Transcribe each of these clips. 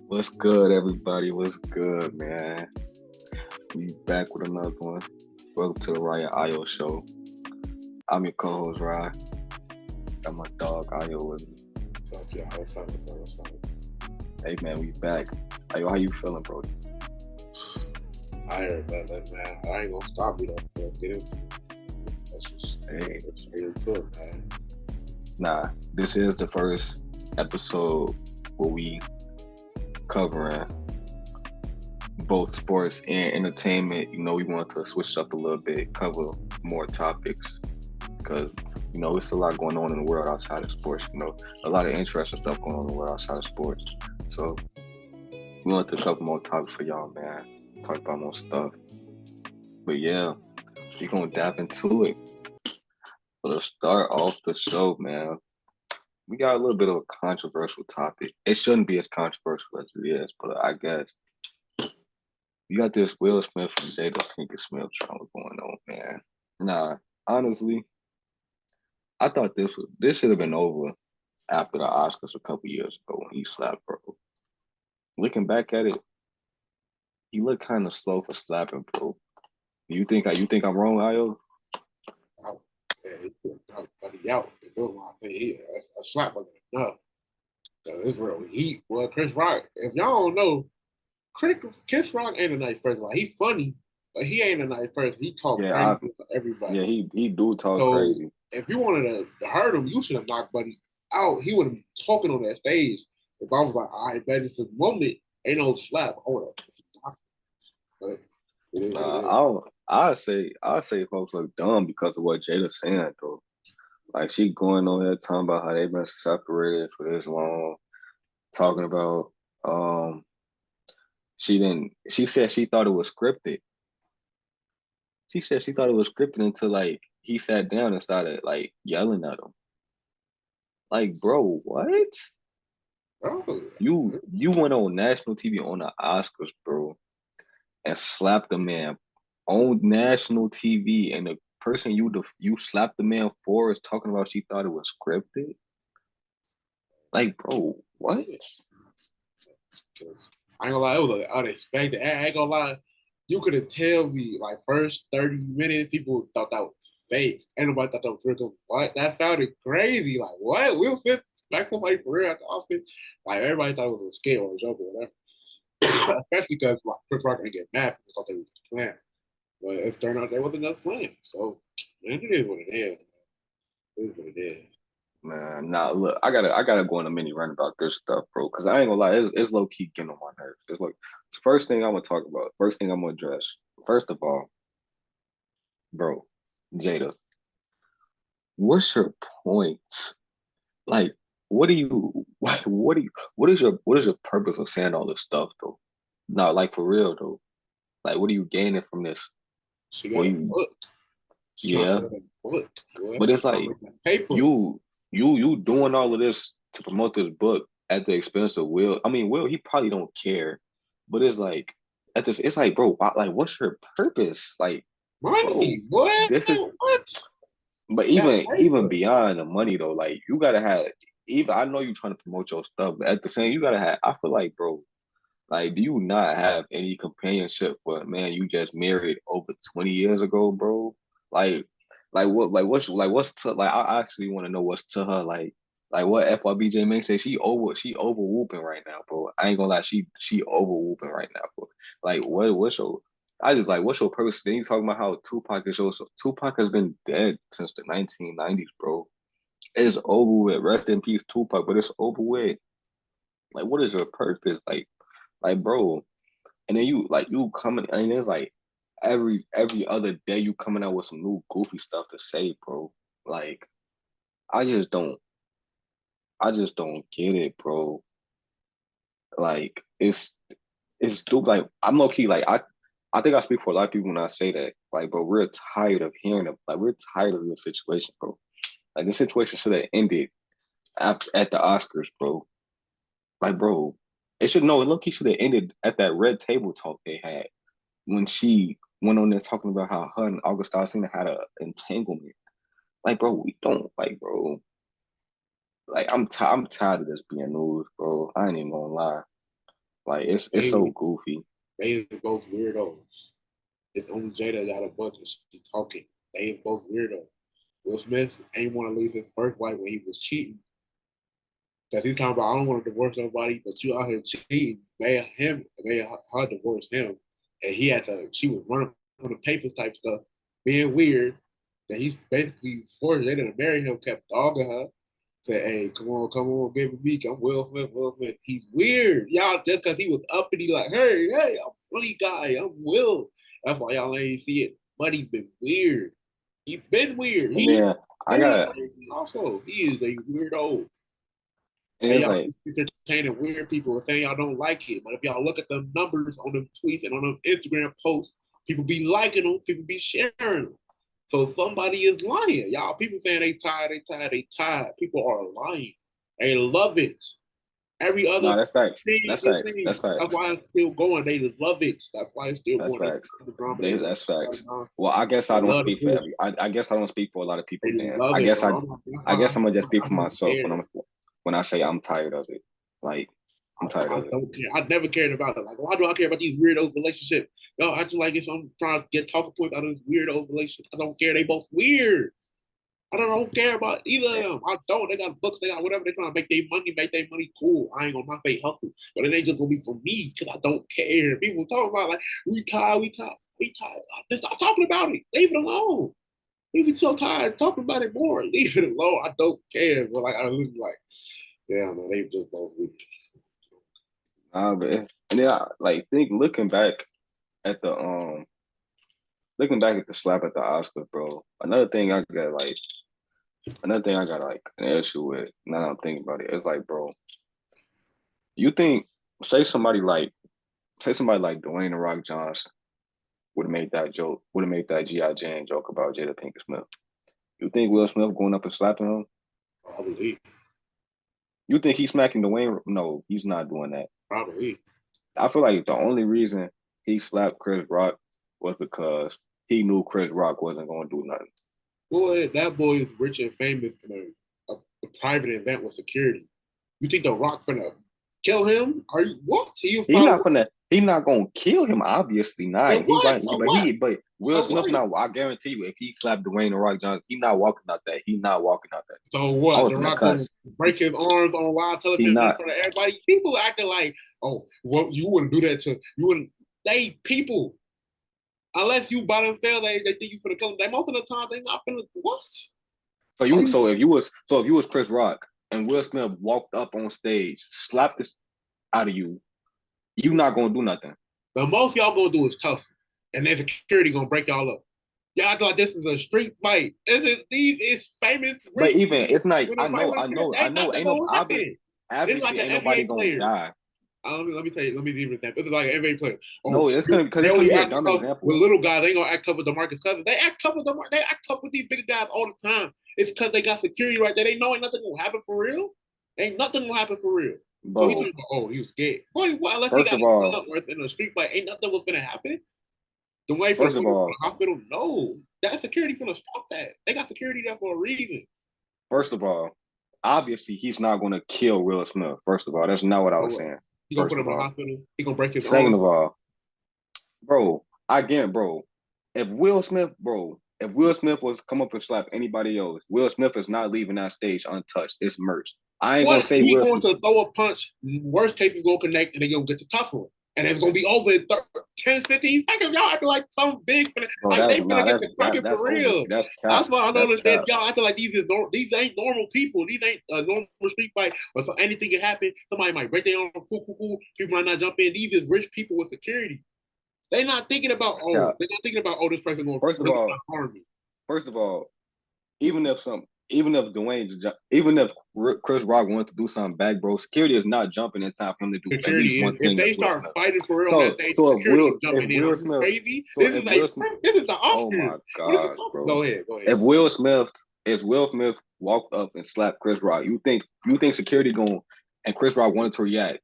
What's good, everybody? What's good, man? We back with another one. Welcome to the Riot IO show. I'm your co-host, Rye. Got my dog IO with me. What's up, y'all? What's up? Hey, man, we back. IO, how you feeling, bro? I heard about that, man. I ain't gonna stop you though. Let's get into it. Let's just Hey, get straight into it, man. nah, this is the first episode where we covering both sports and entertainment. You know, we want to switch up a little bit, cover more topics because it's a lot going on in the world outside of sports. A lot of interesting stuff going on in the world outside of sports. So we want to cover more topics for y'all, man. Talk about more stuff. But yeah, we're gonna dive into it. But to start off the show, man, we got a little bit of a controversial topic. It shouldn't be as controversial as it is, but I guess you got this Will Smith and Jada Pinkett Smith drama going on, man. Nah, honestly, I thought this should have been over after the Oscars a couple years ago when he slapped bro. Looking back at it, he looked kind of slow for slapping bro. You think I'm wrong, Io? Yeah, he put buddy out. It feels like a slap wasn't enough. It's real heat. Well, Chris Rock, if y'all don't know, Chris Rock ain't a nice person. Like, he funny, but he ain't a nice person. He talk Yeah, crazy to everybody. yeah, he do talk So crazy. if you wanted to hurt him, you should have knocked Buddy out. He would have been talking on that stage. If I was like, all right, bet it's a moment, ain't no slap. I would have. But it is what it is. I don't. I say folks look dumb because of what Jada's saying though. Like she going on here talking about how they've been separated for this long, talking about she said she thought it was scripted. She said she thought it was scripted until like he sat down and started like yelling at him. Like, bro, what? Oh, You went on national TV on the Oscars, bro, and slapped the man on national TV, and the person you slapped the man for is talking about she thought it was scripted. Like, bro, what? I ain't gonna lie, it was unexpected. I ain't gonna lie, you could have tell me like first 30 minutes, people thought that was fake. Ain't nobody thought that was real. What? That sounded crazy. Like, what? Will Smith back somebody for real at the Oscar? Like, everybody thought it was a skit or a joke or whatever. Especially because like Chris Rock didn't get mad because thought they was playing. But it turned out they wasn't enough playing. So, man, it is what it is. It is what it is. Man, nah, look, I gotta go on a mini rant about this stuff, bro. Cause I ain't gonna lie, it's low key getting on my nerves. It's like it's the first thing I'm gonna talk about. First thing I'm gonna address. First of all, bro, Jada, what's your point? Like, what do you, what is your purpose of saying all this stuff though? Not like for real though. Like, what are you gaining from this? She Well, got a book. She's trying to yeah, get a book. Boy. but it's like Paper. you, you doing all of this to promote this book at the expense of Will. I mean, Will, he probably don't care, but it's like at this, it's like, bro, like, what's your purpose? Like, bro, Money. What? this is. What? But That even paper. beyond the money though, like you gotta have even I know you're trying to promote your stuff, but at the same you gotta have I feel like, bro, like do you not have any companionship for a man you just married over 20 years ago, bro? Like what's to like I actually want to know what's to her like what FYBJ Mink say she over whooping right now, bro. I ain't gonna lie, she over whooping right now, bro. Like what's your I just like, what's your purpose? Then you talking about how Tupac is also Tupac has been dead since the 1990s, bro. It's over with. Rest in peace, Tupac, but it's over with. Like, what is your purpose? Like, bro. And then you coming, and it's like every other day you coming out with some new goofy stuff to say, bro. Like, I just don't, I just don't get it, bro. Like, it's stupid. Like, I'm low key, like, I think I speak for a lot of people when I say that. Like, bro, we're tired of hearing it. Like, we're tired of this situation, bro. Like, this situation should have ended at the Oscars, bro. Like, bro, it should no, look, he should have ended at that red table talk they had when she went on there talking about how her and August Alsina had a entanglement. Like, bro, we don't like, bro. Like, I'm tired of this being news, bro. I ain't even gonna lie. Like it's so They goofy. they is both weirdos. It's only Jada got a bunch of shit talking. They is both weirdos. Will Smith ain't want to leave his first wife when he was cheating. Because he's talking about, I don't want to divorce nobody, but you out here cheating. Made her divorce him. And he had to, she was running from the papers type stuff, being weird. That he basically forced Jada to marry him, kept dogging her. Said, hey, come on, give me. I'm Will Smith, Will Smith. He's weird. Y'all, just because he was uppity, like, hey, I'm a funny guy. I'm Will. That's why y'all ain't see it. But he been weird. He been weird. And then I got Also, he is a weirdo. and And it's y'all like entertaining weird people and saying y'all don't like it. But if y'all look at the numbers on them tweets and on them Instagram posts, people be liking them, people be sharing them. So somebody is lying. Y'all, people saying they tired, they tired, they tired. People are lying. They love it. Every other no, that's facts. thing That's is facts. thing. That's That's facts. why it's still going. They love it. That's why it's still That's going. They facts. love the drama. They love That's facts. the Well, I guess They I don't love the speak for food. every. I guess I don't speak for a lot of people. They Then love I it, guess bro. I guess I'm gonna just speak I for don't myself care. when I say I'm tired of it. Like I'm tired I of it. don't care. I never cared about it. Like, why do I care about these weirdos relationships? No, I just like if I'm trying to get talking points out of this weirdo relationship. I don't care. They both weird. I don't care about either of them. I don't. They got books. They got whatever. They're trying to make their money cool. I ain't gonna not say hustle, but it ain't just gonna be for me because I don't care. People talking about like we tired, we tired, we tired. Just stop talking about it. Leave it alone. We be so tired talking about it more. Leave it alone. I don't care. But like I look like, yeah, man, they just both weird. But and then like think looking back at the slap at the Oscar, bro. Another thing I got like an issue with now that I'm thinking about it. It's like, bro, you think say somebody like Dwayne the Rock Johnson would have made that G.I. Jane joke about Jada Pinkett Smith. You think Will Smith going up and slapping him? Probably, You think he's smacking Dwayne? No, he's not doing that. probably. I feel like the only reason he slapped Chris Rock was because he knew Chris Rock wasn't going to do nothing. Boy, that boy is rich and famous in a private event with security. You think The Rock finna kill him? Are you what? He was probably He not gonna kill him. Obviously not. so He what? right, So but what? Will So Smith what? not. I guarantee you, if he slapped Dwayne the Rock Johnson, he not walking out that. He not walking out that. So I what? was The gonna Rock gonna cuss. break his arms on live He television in not. front of everybody? People acting like, oh, well, you wouldn't do that to you wouldn't. They people, unless you by themselves, they think you finna kill them. They most of the time they not finna what? Are you If you was Chris Rock and Will Smith walked up on stage, slapped this out of you, you not gonna do nothing. the most y'all gonna do is tussle, and then security gonna break y'all up. Y'all act like this is a street fight. These is famous But rich even people it's not. with a private jet. Ain't nothing Ain't no gonna happen. It's like obviously an ain't nobody NBA gonna player. die. Let me tell you. Let me give you that. This is like an NBA player. No, Oh, it's gonna because they it's gonna only be a act dumb tough example. with little guys. They ain't gonna act tough with DeMarcus Cousins. They act tough with They act tough with these big guys all the time. It's because they got security right there. They know ain't nothing gonna happen for real. Ain't nothing gonna happen for real. So he Bro, talking about, oh, he was scared. Boy, what? Unless he first got of a all, gun or in a street fight, ain't nothing was gonna happen. The way for the first of to the all, hospital, no. That security finna stop that. They got security there for a reason. first of all, obviously he's not gonna kill Will Smith. First of all, that's not what I So was what? saying. He gonna First put him of in the all. hospital. He gonna break his Second arm. of all, bro, bro, if Will Smith was come up and slap anybody else, Will Smith is not leaving that stage untouched. It's merch. I ain't gonna What? say He Will going Smith. to throw a punch. Worst case, he's gonna connect, and they gonna get the tough one. And it's gonna be over in 10, 15 seconds. Y'all acting like some big, Bro, like they that's finna nah, get the cracking that's for over. real. That's cap. That's why I don't That's understand. cap. Y'all acting like these ain't normal people. These ain't a normal street fight. Or so anything can happen. Somebody might break their arm. Cool. People might not jump in. These is rich people with security. They not thinking about That's cap. this person gonna First of really all, not harm me. first of all, even if some, even if Chris Rock wanted to do something back, bro, security is not jumping in time for him to do at least Security, one if thing they as Will start Smith. fighting for real on that So, stage, so security is if jumping in. Are Will you Smith, crazy? so if Will Smith, This is the oh my Oscars. What are you God, talking? bro, Go ahead. if Will Smith walked up and slapped Chris Rock, you think security going and Chris Rock wanted to react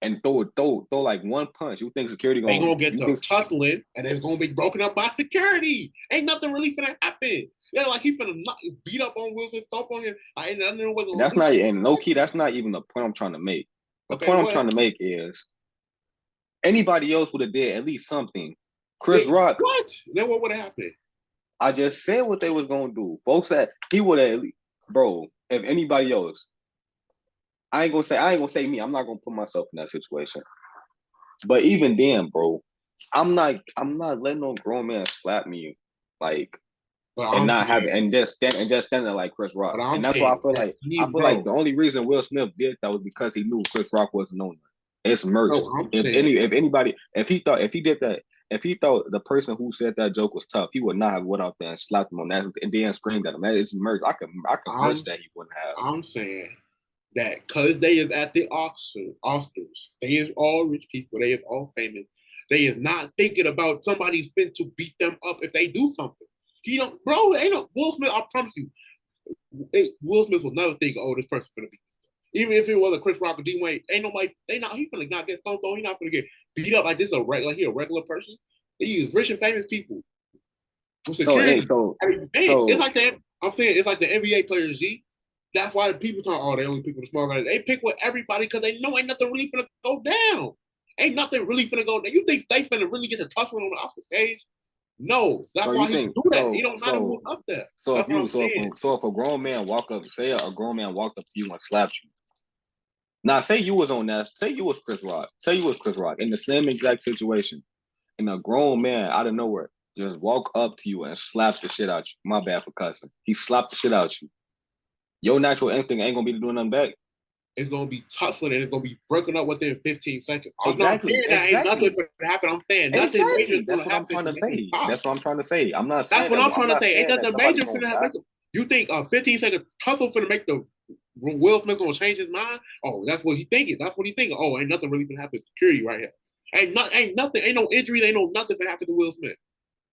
and throw like one punch? You think security They going? gonna get You to think tussling, and it's gonna be broken up by security. Ain't nothing really finna happen. Yeah, like he finna beat up on Wilson, stomp on him. Ain't nothing was gonna that's do. not and low key? That's not even the point I'm trying to make. The Okay, point I'm what? trying to make is Anybody else would have did at least something. Chris Wait, Rock, what? Then what would have happened? I just said what they was gonna do. Folks that he would have, bro. If anybody else, I ain't gonna say me. I'm not gonna put myself in that situation. But even then, bro, I'm not letting no grown man slap me like But and I'm not have it saying, and just standing there like Chris Rock. but I'm And that's why saying, I feel like the only reason Will Smith did that was because he knew Chris Rock wasn't on it. It's bro, merged. I'm saying, If he did that, if he thought the person who said that joke was tough, he would not have went out there and slapped him on that and then screamed at him. That is merged. I could merge I'm, that he wouldn't have. I'm saying that because they is at the Oscars, they is all rich people, they is all famous, they is not thinking about somebody's fit to beat them up if they do something. He don't, bro. Ain't no Will Smith. I promise you, Will Smith will never think, oh, this person's gonna beat. Even if it was a Chris Rock or D Wayne, ain't nobody. They not. He finna not get thumped on. He not gonna get beat up like this. Like he a regular person. They use rich and famous people with security. It's So like that. I'm saying it's like the NBA players. G. That's why the people talk. Oh, they only pick with the small guys. They pick with everybody because they know ain't nothing really finna go down. Ain't nothing really finna go down. You think they finna really get the tussling on the Oscar stage? No, that's so you why he think do that. He don't matter who's up there. That's what I'm saying. if a grown man walk up, say a grown man walked up to you and slapped you. Now say you was on that, say you was Chris Rock. Say you was Chris Rock in the same exact situation. And a grown man out of nowhere just walk up to you and slaps the shit out you. My bad for cussing. He slapped the shit out you. Your natural instinct ain't gonna be to do nothing back. It's gonna be tussling and it's gonna be breaking up within 15 seconds. I'm not Exactly, saying that ain't nothing exactly, gonna happen. I'm saying nothing major exactly. is That's gonna what I'm happen trying to to make them say. stop. That's what I'm trying to say. I'm not That's saying what that. I'm I'm trying to not say. Ain't saying that nothing major somebody's finna gonna happen. die. You think a 15-second tussle finna make the Will Smith gonna change his mind? Oh, that's what he thinking. That's what he thinking. Oh, ain't nothing really gonna happen. Security right here. Ain't nothing. Ain't no injury. Ain't no nothing gonna happen to Will Smith.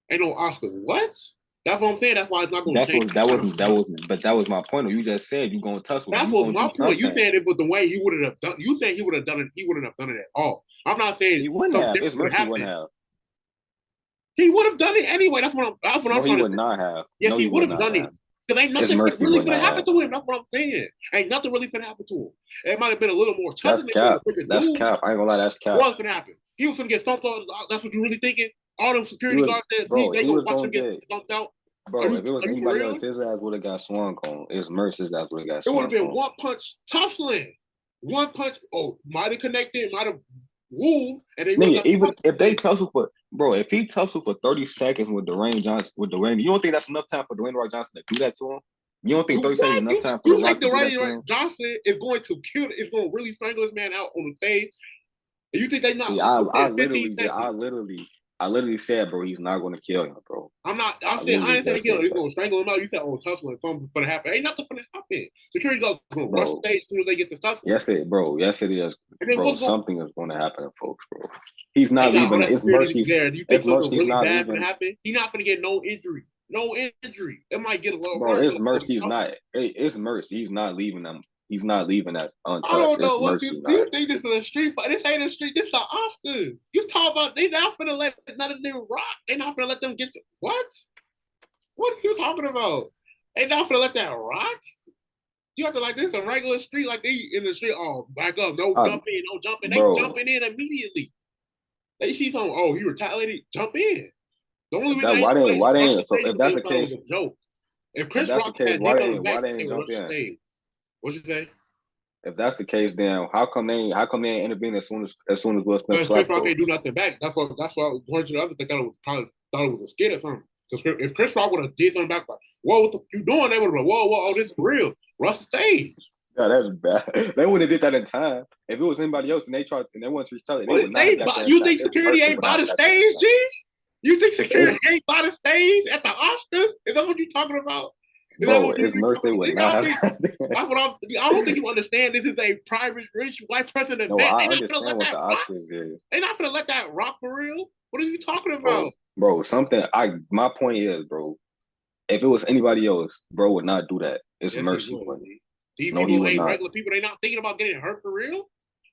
Ain't no Oscar. What? That's what I'm saying. That's why it's not gonna That's change. what that wasn't. But that was my point. You just said you gonna tussle. That's You what gonna my do point. You something. saying it was the way he would have done. You saying he would have done it. He wouldn't have done it at all. I'm not saying He wouldn't something have. different It's would mercy have wouldn't happened. have. He would have done it anyway. That's what I'm No, he trying to would say. not have. Yes, No, he he would would have not done it. have. Because ain't It's nothing mercy really would finna not happen have. to him. That's what I'm saying. Ain't nothing really finna happen to him. It might have been a little more That's touching. It was cap. a bigger That's dude. cap. I ain't gonna lie. That's cap. What's finna happen? He was finna get stumped on. That's what you really thinking? All them He security was, guards that bro. they He gonna was watch gonna him get get, stumped out. bro. If it was Are you for anybody else, real? his ass would have got swung on. It's mercy. His ass would have got It would have swung been on. one punch tussling. One punch. Oh, might have connected. Might have woo, and they would Nigga, have got even the if they thing. tussle for, bro, if he tussle for 30 seconds with Dwayne Johnson, you don't think that's enough time for Dwayne Rock Johnson to do that to him? You don't think 30 seconds is What? enough time for The You think Rock the to do that Roddy to him? Johnson is going to kill? Is going to really strangle this man out on the stage? And you think they not? See, I'm saying 15 seconds. I literally said, bro, he's not gonna kill him, bro. I'm not. I'm I saying I literally didn't say just kill said him. He's that, going to strangle him out. You said, oh, tussling, something for to happen. Ain't nothing for to happen. Security guards going to rush the bro. stage as soon as they get the tussle. Yes, it is, And then bro. what's going? Something is gonna happen, folks, bro. He's Ain't not got all leaving. that It's security mercy's. there. Do you think It's something mercy's really not bad going to leaving, happen? He's not going to get no injury. No injury. It might get a little bro. worse, It's but it's going to be mercy's nothing. not. It's mercy. He's not leaving them. He's not leaving that I untouched. don't It's know what mercy, you not. think this is a street fight. This ain't a street. This is the Oscars. You talk about they not finna let none of them rock. They not finna let them get to, what? What are you talking about? They not finna let that rock. You have to like this a regular street like they in the street. Oh, back up, no Uh, jumping, no jumping. They bro. jumping in immediately. They see something. Oh, he retaliated. Jump in. The only If reason that I ain't like why they rush the ain't so stage if because they that's the thought it case was a joke. If if Chris that's the Rock case had did something why back, they they ain't would jump rush the in? stage. What you say? If that's the case, then how come they ain't intervene as soon as Will Smith Because Chris slapped Rock ain't do folks? nothing back. That's why I was going to the other thing. Thought it was a skit or something. Because if Chris Rock would have did something back, like, whoa, what the, you doing? They would have been, whoa, oh, this for real. Rush the stage. Yeah, that's bad. They wouldn't have did that in time. If it was anybody else and they tried and they wanted to retaliate, they What would not have they? got there in You time. think It's security mercy ain't would by not the have got there in stage, time. G? You think security It's ain't by the stage at the Oscars? Is that what you talking about? Is that bro, what you it's mercy they talking would about? not Y'all have think got there. that's what I don't think you understand. This is a private, rich, white person No, event. I They not gonna understand let what the that rock. Oscars is. They not gonna let that rock for real. What are you talking about? Bro, something my point is, bro, if it was anybody else, bro would not do that. It's Yes, he mercy, would. bro. These No, he people would ain't not. regular people. They not thinking about getting hurt for real.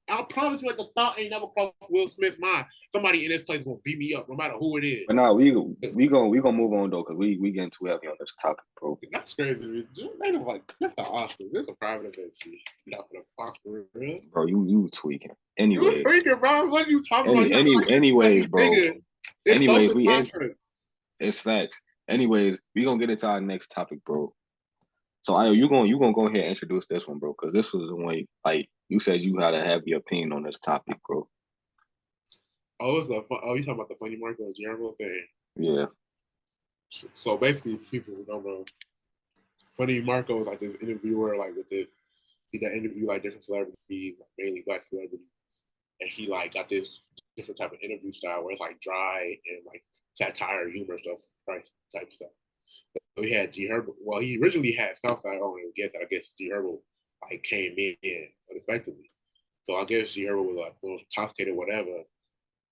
I promise you, like the thought ain't never crossed Will Smith's mind. Somebody in this place gonna beat me up, no matter who it is. But now we gonna move on though, because we getting too heavy on this topic, bro. That's crazy. They don't like that's the Oscars. This is a private event. Not for the Oscar, real. Bro, you tweaking. You Anyways, tweaking, bro. What are you talking about? You anyways, bro. It's Anyways, social contract. it's facts. Anyways, we gonna get into our next topic, bro. So you gonna go ahead and introduce this one, bro, because this was the one like you said you had a heavy opinion on this topic, bro. Oh, you talking about the funny Marco German thing? Yeah. So basically, people who don't know, Funny Marco is like this interviewer, like with this, he got interview like different celebrities, mainly black celebrities, and he like got this different type of interview style where it's like dry and like satire, humor stuff, right, type stuff. So he had G Herbo. Well, he originally had Southside on and guess I guess G Herbo like came in unexpectedly. So I guess G Herbo was like a little intoxicated, whatever.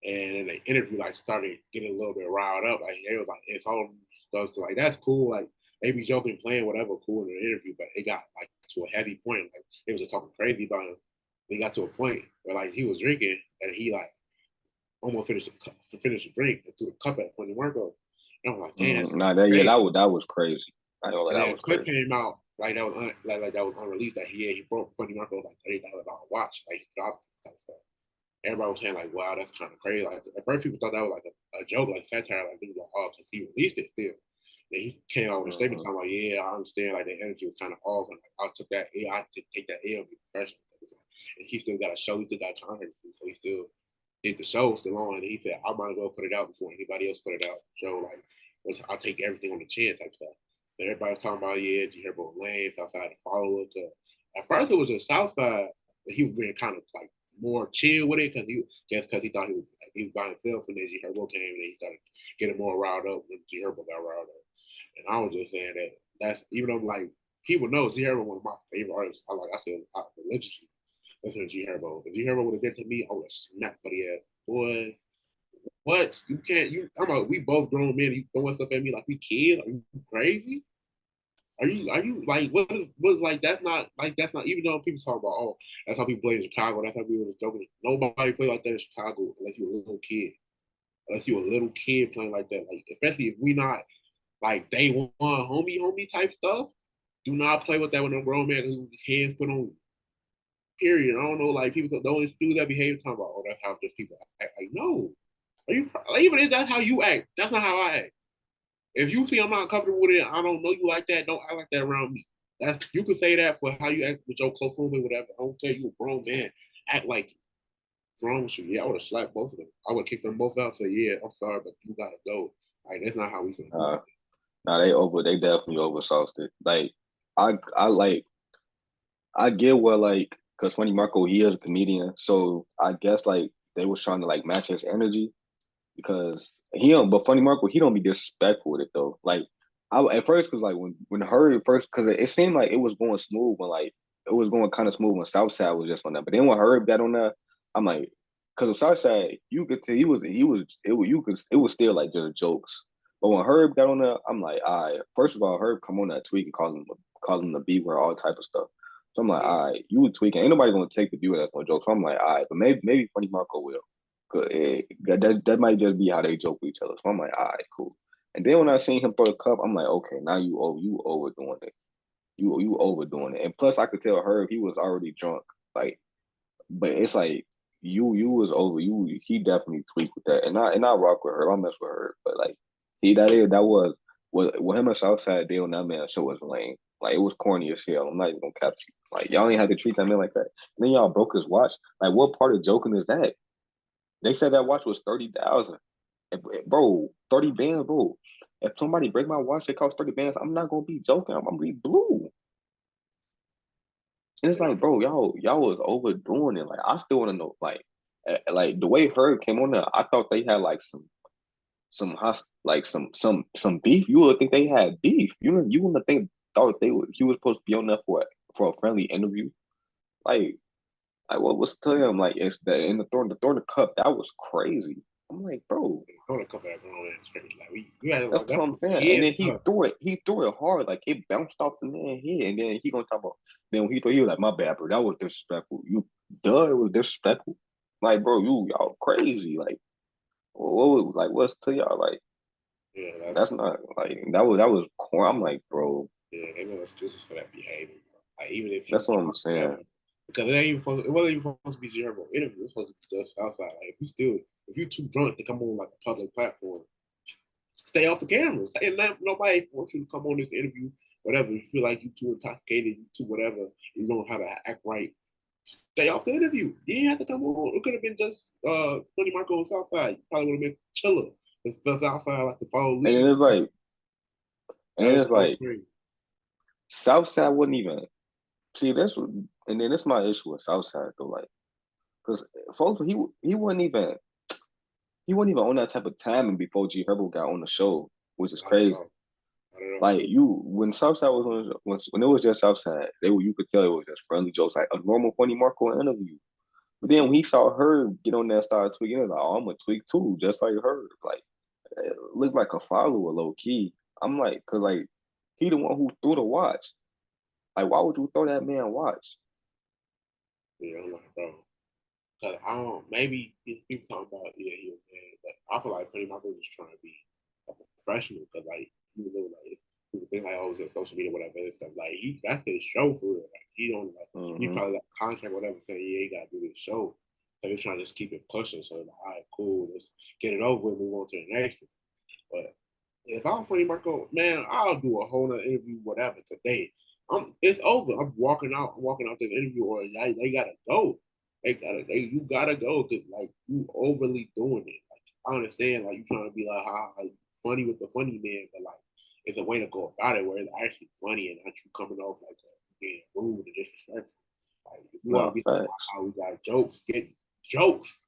And in the interview, like started getting a little bit riled up. Like it was like it's all stuff. So like that's cool. Like they be joking, playing, whatever, cool in the interview. But it got like to a heavy point. Like they was just talking crazy about him. It got to a point where like he was drinking and he like almost finished the drink and threw the cup at Funny Marco. And I'm like, damn, that's Nah, crazy. that was crazy. I know And that then a was clip crazy. came out like that was like that was unreleased that he broke Funny Marco like $30 watch, like he dropped type stuff. Everybody was saying like, wow, that's kind of crazy. Like at first people thought that was like a joke, like satire, like people were like, oh, because he released it still. Then he came out with a statement talking about, yeah, I understand, like the energy was kind of off, and like, I took that I to take that L, be professional. And he still got a show, he still got content, so he still did the show still on, and he said, I might as well put it out before anybody else put it out. So like, I'll take everything on the chin type stuff. So everybody was talking about, yeah, G Herbo Lane, Southside to follow it. At first it was just Southside, but he was being kind of like more chill with it because he thought he was by himself, and then G Herbo came and he started getting more riled up when G Herbo got riled up. And I was just saying that that's even though like people know G Herbo one of my favorite artists. I said religiously listen to G Herbo. If G Herbo would have did to me, I would have smacked buddy ass. Boy, what? You can't we both grown men, you throwing stuff at me like we kids? Are you crazy? Are you like what is like that's not even though people talk about that's how people play in Chicago, that's how people was joking. Nobody play like that in Chicago unless you're a little kid. Unless you're a little kid playing like that. Like especially if we not like day one homie type stuff. Do not play with that with no grown man because hands put on. Period. I don't know, like people don't do that behavior talking about, oh, that's how just people act. Like, no. Are you even if that's how you act, that's not how I act. If you see I'm not comfortable with it, I don't know you like that, don't act like that around me. That's you could say that for how you act with your close homie, whatever. I don't care, you a grown man. Act like it. What's wrong with you? Yeah, I would have slapped both of them. I would kick them both out and say, yeah, I'm sorry, but you gotta go. Like that's not how we feel. Nah, they definitely oversauced it. Like I get what like because Funny Marco he is a comedian, so I guess like they was trying to like match his energy because he don't. But Funny Marco he don't be disrespectful with it though. Like I at first because like when Hurry first because it seemed like it was going smooth when like it was going kind of smooth when Southside was just on that. But then when Herb got on there, I'm like because of Southside you could tell it was still like just jokes. But when Herb got on there, I'm like, all right. First of all, Herb come on that tweet and call him the B word, all type of stuff. So I'm like, Yeah. all right, you tweaking. Ain't nobody gonna take the view that's no joke. So I'm like, all right, but maybe Funny Marco will. That might just be how they joke with each other. So I'm like, all right, cool. And then when I seen him throw the cup, I'm like, okay, now you overdoing it. You overdoing it. And plus I could tell Herb he was already drunk. Like, but it's like you was over. He definitely tweaked with that. And I rock with her. I mess with her. But like that was what him and Southside did on that man show was lame. Like it was corny as hell. I'm not even gonna cap you. Like y'all ain't had to treat that man like that. And then y'all broke his watch. Like what part of joking is that? They said that watch was 30,000. Bro, 30 bands, bro. If somebody break my watch, they cost 30 bands. I'm not gonna be joking. I'm gonna be blue. And it's Yeah. like, bro, y'all was overdoing it. Like I still want to know, like the way Herb came on there, I thought they had like like some beef. You would think they had beef. You wouldn't think thought he was supposed to be on there for a friendly interview. Like what was to him? Like it's that in the throwing the cup, that was crazy. I'm like, bro, Don't come back on that straight. Like we had like that's that's what I'm saying. And kid then stuff. he threw it hard, like it bounced off the man's head. And then he gonna talk about then when he threw he was like, my bad, bro, that was disrespectful. duh, it was disrespectful. Like, bro, y'all crazy. What's to y'all? Like, Yeah, that's not like that was corn. I'm like, bro, they no excuses for that behavior. Bro. Like even if you that's what I'm saying. because it wasn't even supposed to be G Herbo interview. It was supposed to be just outside. Like if you too drunk to come on like a public platform, stay off the cameras. And nobody wants you to come on this interview, whatever. You feel like you too intoxicated, you too whatever, you don't know how to act right. Stay off the interview. You didn't have to come on. It could have been just Tony Marco on Southside. You probably would have been chiller. It felt outside like the fall And then leaves. it's like, and That then was it's so like, crazy. Southside wouldn't even see this, and then that's my issue with Southside though. Like, because folks, he wasn't even on that type of timing before G Herbo got on the show, which is Not at crazy. all. Not at all. Like when Southside was on, when it was just Southside, you could tell it was just friendly jokes, like a normal funny Marco interview. But then when he saw her get on there and start tweaking, he was like, "Oh, I'm gonna tweak too, just like her." Like it looked like a follower, low key. I'm like, cause like he the one who threw the watch. Like, why would you throw that man watch? Yeah, I'm like, bro. Cause I don't. Maybe people talking about he was mad, but I feel like Freddie Marco was trying to be a professional. Cause like even though like people think like oh it's just social media whatever and stuff like that's his show for real. Like he don't like he Mm-hmm. probably got a contract whatever saying yeah he got to do this show. So he's trying to just keep it pushing. So like all right cool let's get it over with move on to the next one. But if I'm Freddie Marco, man, I'll do a whole nother interview, whatever, today. It's over. I'm walking out this interview, or they gotta go. You gotta go because like you overly doing it. Like I understand, like you trying to be like, funny with the funny man, but like it's a way to go about it where it's actually funny and not you coming off like being rude and disrespectful. Like if you want to No, be like, facts. we got jokes, get jokes.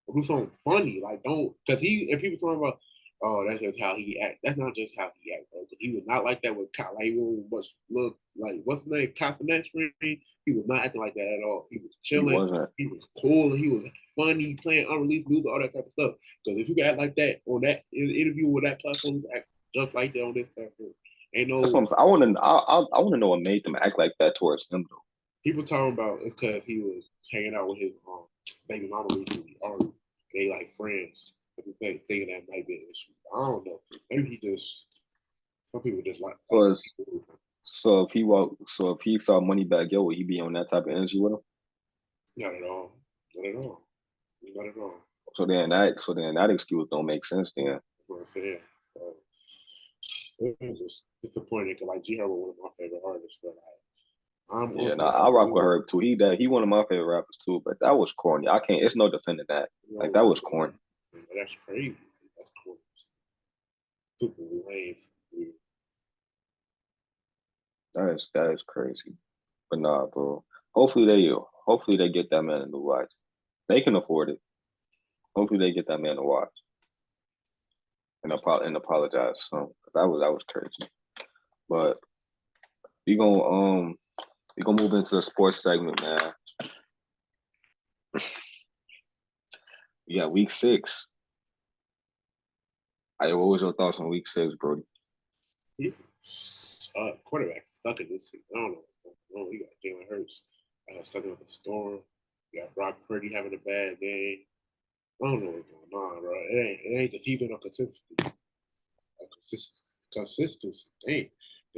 Or do something funny. Like don't because and people talking about oh, that's just how he act. That's not just how he act, bro. He was not like that with Kyle. Like he was look like what's his name, Castanetri. He was not acting like that at all. He was He chilling. wasn't. He was cool. And he was funny, playing unreleased music, all that type of stuff. Because if you act like that on that interview with that platform, you act just like that on this platform. Ain't That's no what I want to. I want to know what made them act like that towards him though. people talking about it's because he was hanging out with his baby mama recently, or they like friends. Thinking that might be an issue. I don't know. Maybe he just some people just like Cause so if he saw money back, yo, would he be on that type of energy with him? not at all. Not at all. Not at all. So then that excuse don't make sense then. That's what I'm saying. It was just disappointing because like G Herbo one of my favorite artists, but like I'm Yeah, also nah, I rock with Herb too. He one of my favorite rappers too, but that was corny. I can't. It's no defending that. you Like know that was corny. that's crazy. That's cool. Super lame. That is crazy. But nah, bro. Hopefully they get that man a new watch. They can afford it. Hopefully they get that man a watch and apologize. So that was crazy. But we gonna move into the sports segment, man. We got week 6. What was your thoughts on week 6, Brody? Quarterback sucking this season. I don't know what's going on. You got Jalen Hurts sucking up a storm. You got Brock Purdy having a bad game. I don't know what's going on, bro. It ain't the season of consistency. Consistency. Dang. It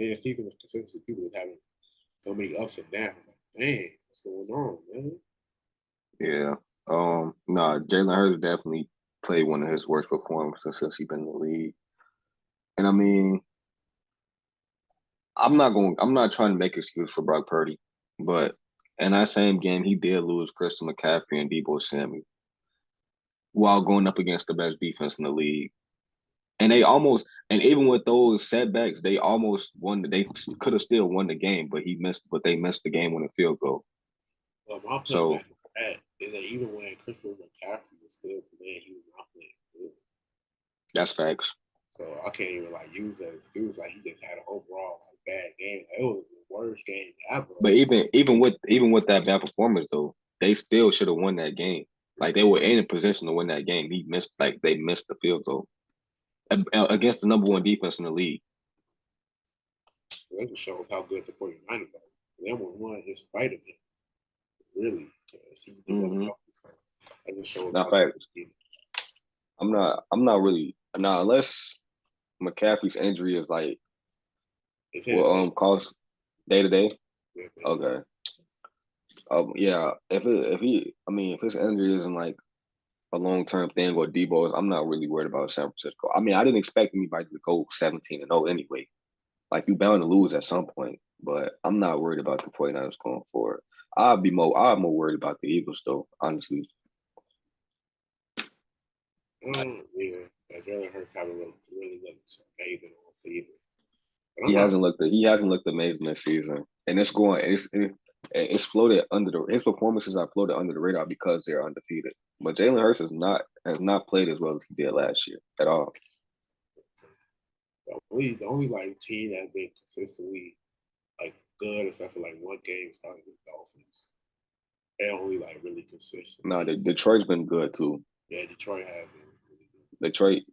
ain't the season of consistency. People just having so many ups and downs. Like, dang, what's going on, man? Yeah. Nah, Jalen Hurts definitely played one of his worst performances since he's been in the league. And I mean, I'm not trying to make excuse for Brock Purdy, but in that same game he did lose Christian McCaffrey and Debo Samuel while going up against the best defense in the league. And even with those setbacks, they almost won. They could have still won the game, but they missed the game winning field goal. Well, my So pushback on that is that even when Christian McCaffrey was still playing, he was not playing good. that's facts. So I can't even like use that excuse. Like he just had an overall like bad game. It was the worst game ever. But even with that bad performance though, they still should have won that game. Like they were in a position to win that game. They missed the field goal against the number one defense in the league. So that just shows how good the 49ers are. They won in spite of him. Really. because he's been really Mm-hmm. healthy. So I just showed Not how fact. good I'm not really now unless McCaffrey's injury is like it's will his cause day to day. day. Okay. Yeah. If his injury isn't like a long term thing or Debo is, I'm not really worried about San Francisco. I mean, I didn't expect anybody to go 17-0 anyway. Like you bound to lose at some point, but I'm not worried about the 49ers going forward. I'm more worried about the Eagles though, honestly. Yeah, Jalen Hurts haven't really looked amazing on season. But I'm He not. hasn't looked he hasn't looked amazing this season. And it's floated under his performances are floated under the radar because they're undefeated. But Jalen Hurts has not played as well as he did last year at all. The only like team that's been consistently like good, except for like one game, is probably the Dolphins. They only like really consistent No, team. Detroit's been good too. Yeah, Detroit has been really Detroit,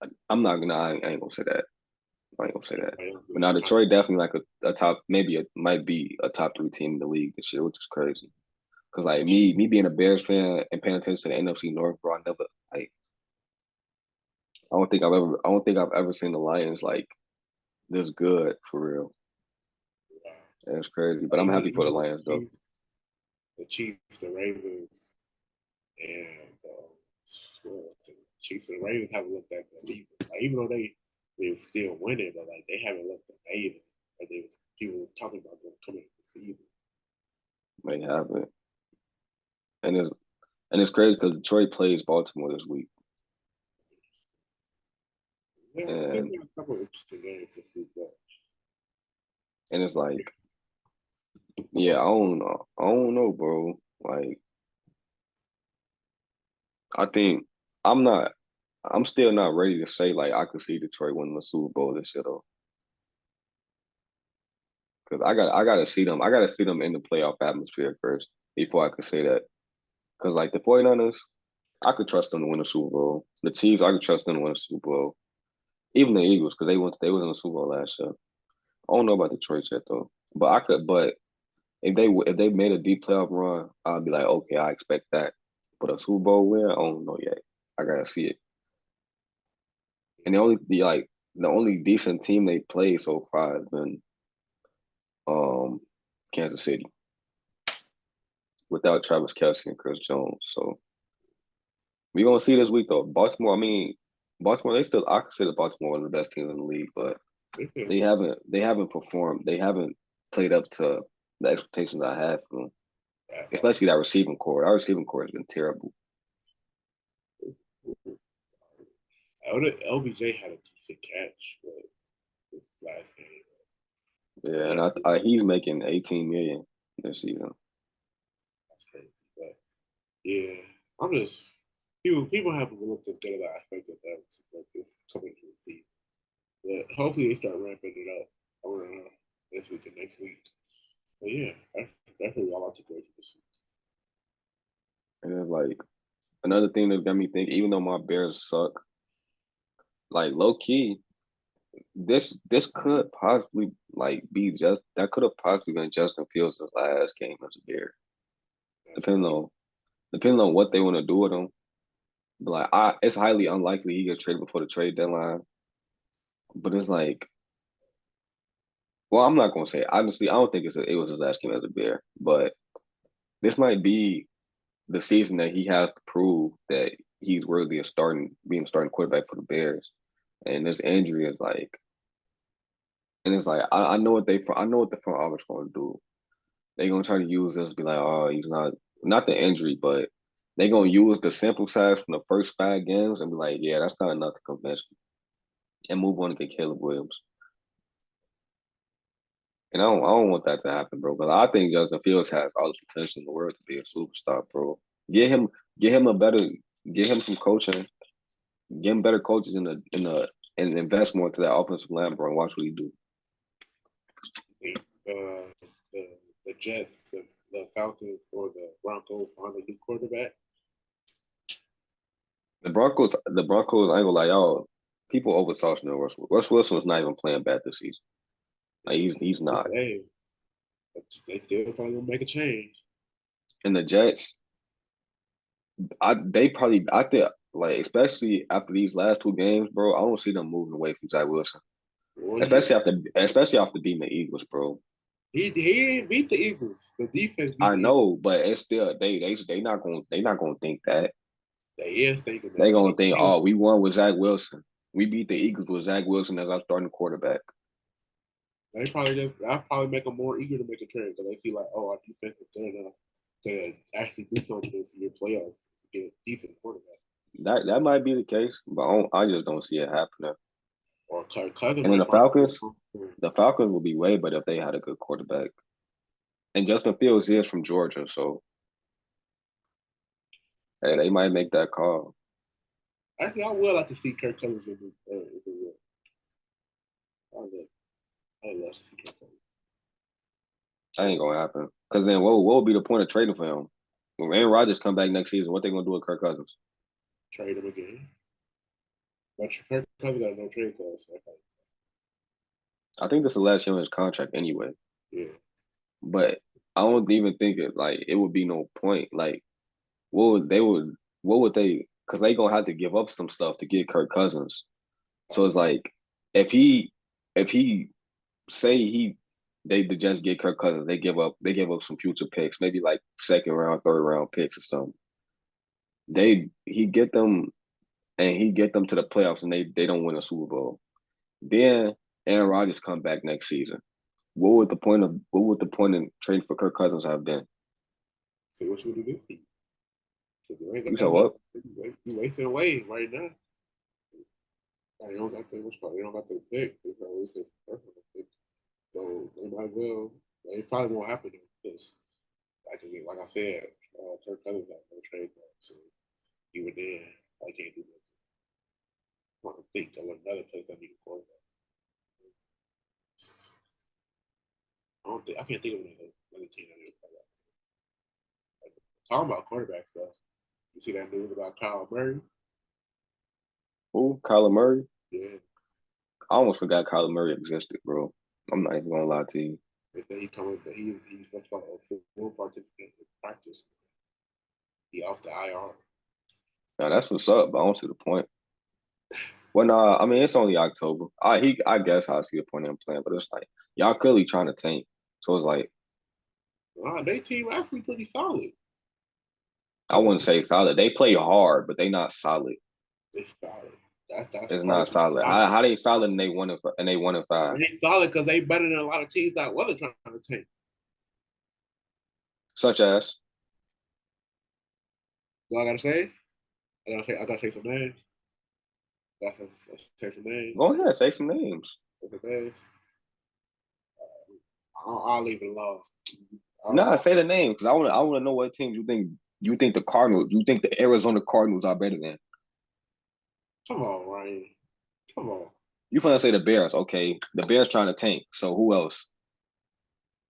I ain't gonna say that. I ain't gonna say that. good. But now Kind of, Detroit definitely like a top, maybe it might be a top three team in the league this year, which is crazy. Cause the like Chiefs. me being a Bears fan and paying attention to the NFC North, bro, like I don't think I've ever seen the Lions like this good for real. And it's crazy, but I'm happy for the Even Lions though. the Chiefs, the Ravens, and the Chiefs and the Ravens haven't looked that good either. Like, even though they were still winning, but like they haven't looked amazing. Like people were talking about them coming the season. They haven't, and it's crazy because Detroit plays Baltimore this week, Yeah, I think and we have a couple of interesting games this week, but it's like, yeah, I don't know, bro. Like I think I'm not, I'm still not ready to say like I could see Detroit winning the Super Bowl this year though, because I gotta see them in the playoff atmosphere first before I could say that. Because like the 49ers, I could trust them to win a Super Bowl. The Chiefs, I could trust them to win a Super Bowl. Even the Eagles, because they was in the Super Bowl last year. I don't know about Detroit yet though, but I could. But if they made a deep playoff run, I'd be like, okay, I expect that. But a Super Bowl win, I don't know yet. I gotta see it. And the only decent team they played so far has been um Kansas City without Travis Kelce and Chris Jones. So we gonna see this week though. Baltimore, I mean, Baltimore, I consider Baltimore one of the best teams in the league, but they haven't performed. They haven't played up to the expectations I had for them. Especially that receiving core. Our receiving core has been terrible. LBJ had a decent catch this last game. Yeah, and Yeah, he's making 18 million this season. that's crazy. But yeah, I'm just people haven't looked as good as I expected them to look this coming to the season. But hopefully they start ramping it up around this week and next week. But yeah, that's really all I took away from this week. And then like another thing that got me thinking, even though my Bears suck, like low key, this could possibly like be just that could have possibly been Justin Fields' last game as a Bear, That's depending crazy. on depending on what they want to do with him. But like it's highly unlikely he gets traded before the trade deadline. But it's like, well, I'm not gonna say honestly. I don't think it was his last game as a Bear, but this might be the season that he has to prove that he's worthy of being a starting quarterback for the Bears. And this injury is like, and it's like I know I know what the front office going to do. They're gonna try to use this to be like, oh, he's not the injury, but they're gonna use the sample size from the first 5 games and be like, yeah, that's not enough to convince me, and move on to get Caleb Williams. And I don't want that to happen, bro. Because I think Justin Fields has all the potential in the world to be a superstar, bro. Get him, get him a better, get him some coaching, get him better coaches and invest more into that offensive line, bro. And watch what he do. The the Jets, the Falcons, or the Broncos find a new quarterback. The Broncos, I ain't gonna lie, y'all. People oversaw Russell. Russell Wilson was not even playing bad this season. Like he's not. Hey, they still probably gonna make a change. And the Jets, I think like especially after these last two games, bro, I don't see them moving away from Zach Wilson. Well, Especially after beating the Eagles, bro. he didn't beat the Eagles. The defense beat I the Eagles. know, but it's still they not gonna think that. They is thinking They that. gonna think, oh, we won with Zach Wilson. We beat the Eagles with Zach Wilson as our starting quarterback. I'll probably make them more eager to make a trade because they feel like, oh, our defense is good enough to actually do something for your playoffs, get a decent quarterback. That might be the case, but I just don't see it happening. Or Kirk Cousins And then might the find Falcons, the Falcons will be way better if they had a good quarterback. And Justin Fields is from Georgia, so hey, they might make that call. Actually, I would like to see Kirk Cousins in the real. I would love to see Kirk Cousins. That ain't gonna happen. Because then what would be the point of trading for him? When Aaron Rodgers come back next season, what they gonna do with Kirk Cousins? Trade him again. But Kirk Cousins got no trade clause. So I think this is the last year of his contract anyway. yeah. But I don't even think it would be no point. Like what would they because they gonna have to give up some stuff to get Kirk Cousins. So it's like if he say the Jets get Kirk Cousins, they give up some future picks, maybe like second round, third round picks or something. He get them and he get them to the playoffs and they don't win a Super Bowl. Then Aaron Rodgers come back next season. What would the point in trading for Kirk Cousins have been? See what you do. You ain't You got said that much. what? You wasting away right now. They don't got that much. They don't got the pick. They got wasting personal pick. So they might well. It probably won't happen because, like I said, Kirk Cousins got no trade back. So even then, I can't do nothing. I want to think of another place I need a quarterback. I can't think of another team I need a quarterback. Like, talking about quarterback stuff. You see that news about Kyle Murray? Who? Kyler Murray? Yeah. I almost forgot Kyler Murray existed, bro. I'm not even gonna lie to you. They say he coming, but he's what's called a full participant in practice. He off the IR. Now that's what's up, but I don't see the point. Well, nah, I mean it's only October. I guess I see the point in playing, but it's like y'all clearly trying to tank. So it's like Their team actually pretty solid. I wouldn't say solid. They play hard, but they not solid. They solid. That's It's part not of solid. it. How they solid and they 1-5. They solid because they better than a lot of teams that wasn't trying to tank. Such as What I gotta say? I gotta say some names. I gotta say some names. go ahead, say some names. Say some names. I'll leave it alone. Nah, I'll, say the name because I wanna know what teams you think the Cardinals, you think the Arizona Cardinals are better than. come on, Ryan. Come on. You finna say the Bears. Okay. The Bears trying to tank. So who else?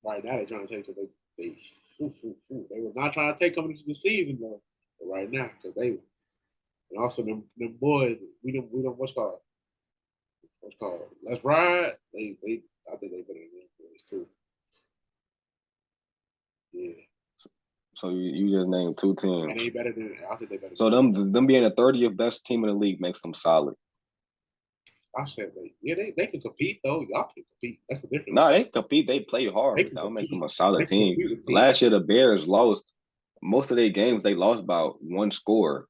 Right now they're trying to take because they were not trying to take coming into the season though. But right now, because they and also them boys, we don't what's called Let's Ride. They I think they better than them boys too. Yeah. So you just named two And teams. they better than I think they better So than them being the 30th best team in the league makes them solid. I said they can compete though. Y'all can compete. That's the difference. No, they compete. They play hard, They but can that will make them compete. a solid They can team. compete with teams. Last year, the Bears lost most of their games. They lost about one score.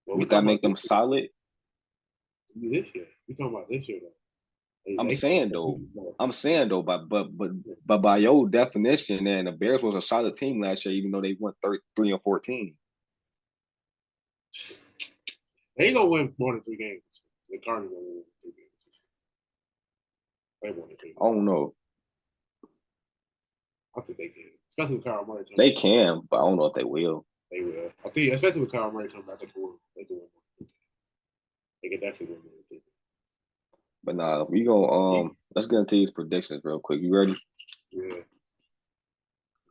Well, we Would that talking make about them solid? this year. We talking about this year though. I'm They saying though. I'm saying though, but by your definition, then the Bears was a solid team last year, even though they went 33 and 14. they ain't gonna win more than 3 games. The Cardinals gonna win 3 games. They won the 3 I games. don't know. I think they can, especially with Kyle Murray coming They back. can, but I don't know if they will. They will. I think, especially with Kyle Murray coming back, they can win. They can win more. They can definitely win more than 3 But nah, we go. Let's get into these predictions real quick. You ready? games. Yeah.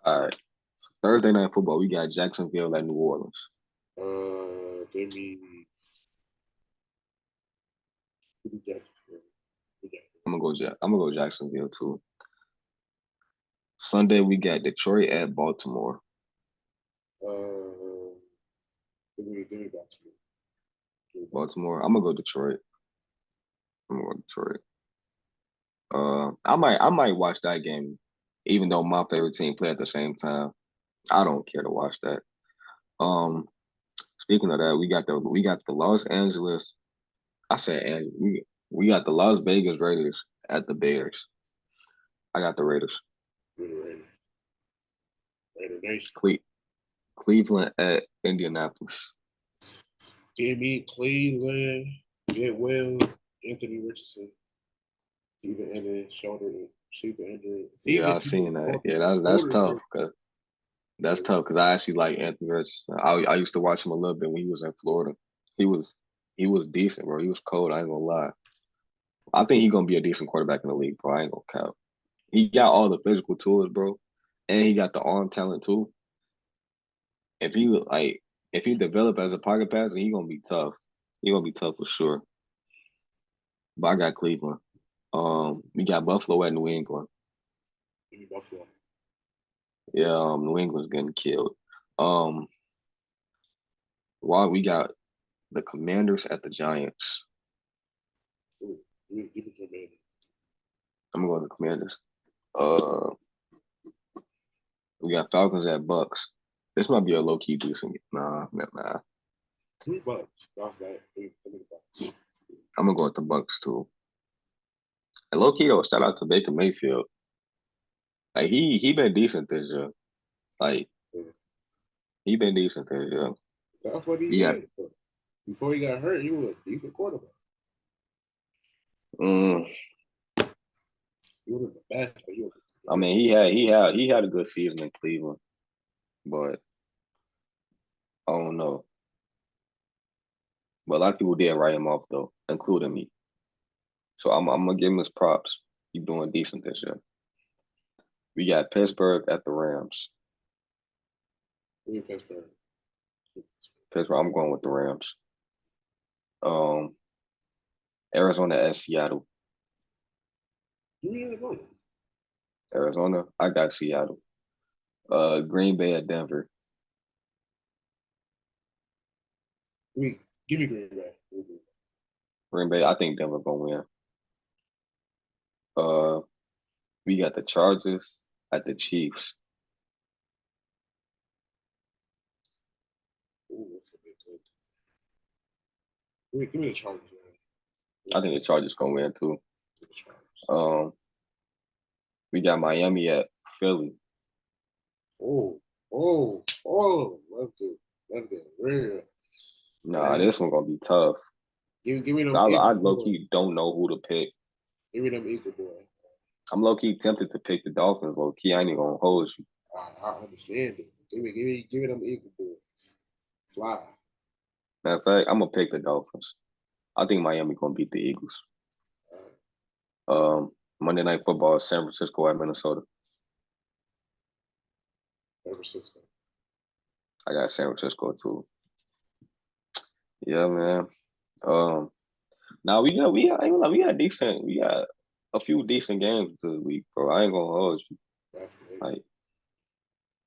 All right. Thursday night football. We got Jacksonville at New Orleans. Give me Jacksonville. I'm gonna go Jacksonville too. Sunday we got Detroit at Baltimore. Give me Baltimore. Baltimore. I'm gonna go Detroit. I'm gonna go Detroit. I might watch that game, even though my favorite team play at the same time. I don't care to watch that. Um, Speaking of that, we got the Los Angeles. I said, and we got the Las Vegas Raiders at the Bears. I got the Raiders. Raider Nation. Cleveland at Indianapolis. Give me Cleveland. Get Will. Anthony Richardson. Even ended shoulder. Season injury. Yeah, I seen that. Yeah, that's tough. That's tough because I actually like Anthony Richardson. I used to watch him a little bit when he was in Florida. He was decent, bro. He was cold. I ain't gonna lie. I think he's gonna be a decent quarterback in the league, bro. I ain't gonna count. He got all the physical tools, bro, and he got the arm talent too. If he develop as a pocket passer, he gonna be tough. He gonna be tough for sure. But I got Cleveland. We got Buffalo at New England. Give me Buffalo. Yeah, New England's getting killed. While we got the Commanders at the Giants. Give me Commanders. I'm gonna go with the Commanders. We got Falcons at Bucks. This might be a low key decent. Nah. Give me Bucks. Give me Bucks. I'm gonna go with the Bucks too. And low key though, shout out to Baker Mayfield. Like he been decent this year. Like he been decent this year. That's what he did. Before he got hurt, he was a decent quarterback. He wasn't the best, but he was. I mean, he had a good season in Cleveland, but I don't know. But a lot of people did write him off though, including me. So I'm gonna give him his props. He's doing decent this year. We got Pittsburgh at the Rams. Pittsburgh. I'm going with the Rams. Arizona at Seattle. Arizona. I got Seattle. Green Bay at Denver. Give me Green Bay. Green Bay. I think Denver gonna win. We got the Chargers at the Chiefs. Give me the Chargers. I think the Chargers gonna win too. We got Miami at Philly. Let's get real. Nah, this one gonna be tough. Give me them. I low key don't know who to pick. Give me them Eagle boys. I'm low key tempted to pick the Dolphins. Low key, I ain't even gonna hold you. I understand it. Give me them Eagle boys. Fly. Matter of fact, I'm gonna pick the Dolphins. I think Miami gonna beat the Eagles. Monday Night Football is San Francisco at Minnesota. San Francisco. I got San Francisco too. Yeah, man. Now we got decent. We got a few decent games this week, bro. I ain't gonna hold you. Definitely. Like,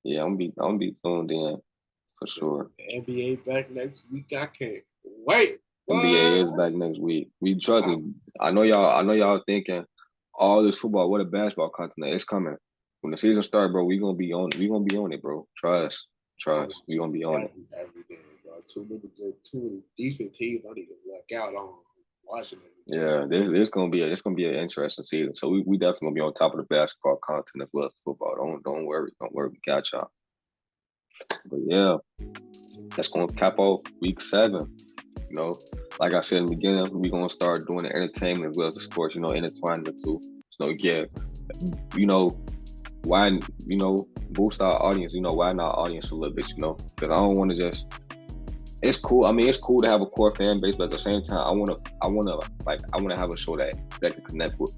yeah, I'm gonna be tuned in for sure. The NBA back next week. I can't wait. NBA is back next week. We trust me. I know y'all thinking all this football, what a basketball content. It's coming. When the season starts, bro, we gonna be on it, bro. Trust. We gonna be on it. Every day, bro. Too many decent teams I need to work out on watching it. Yeah, this gonna be an interesting season. So we definitely gonna be on top of the basketball content as well as football. Don't worry, we got y'all. But yeah, that's gonna cap off week 7. You know, like I said in the beginning, we're gonna start doing the entertainment as well as the sports, intertwining the two. So yeah, why, boost our audience, widen our audience a little bit, because I don't want to just. It's cool. I mean, it's cool to have a core fan base, but at the same time, I wanna have a show that can connect with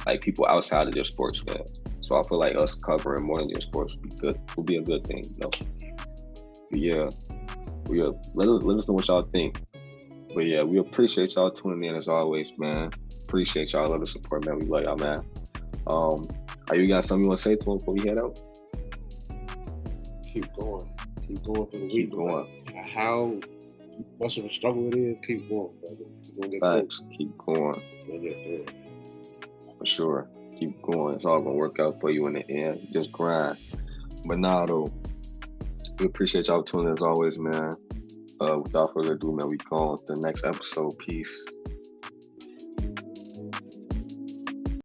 like people outside of just sports fans. So I feel like us covering more than just sports would be a good thing, But yeah, let us know what y'all think. But yeah, we appreciate y'all tuning in as always, man. Appreciate y'all. Love the support, man. We love y'all, man. You got something you want to say to them before we head out? Keep going. Keep going through the Keep week. No matter going. how much of a struggle it is, keep going, brother. You're gonna get Facts. Keep going. through it. You're gonna get through it. For sure. Keep going. It's all gonna work out for you in the end. Just grind. But nah, though, we appreciate y'all tuning in as always, man. Without further ado, man, we go on to the next episode. Peace.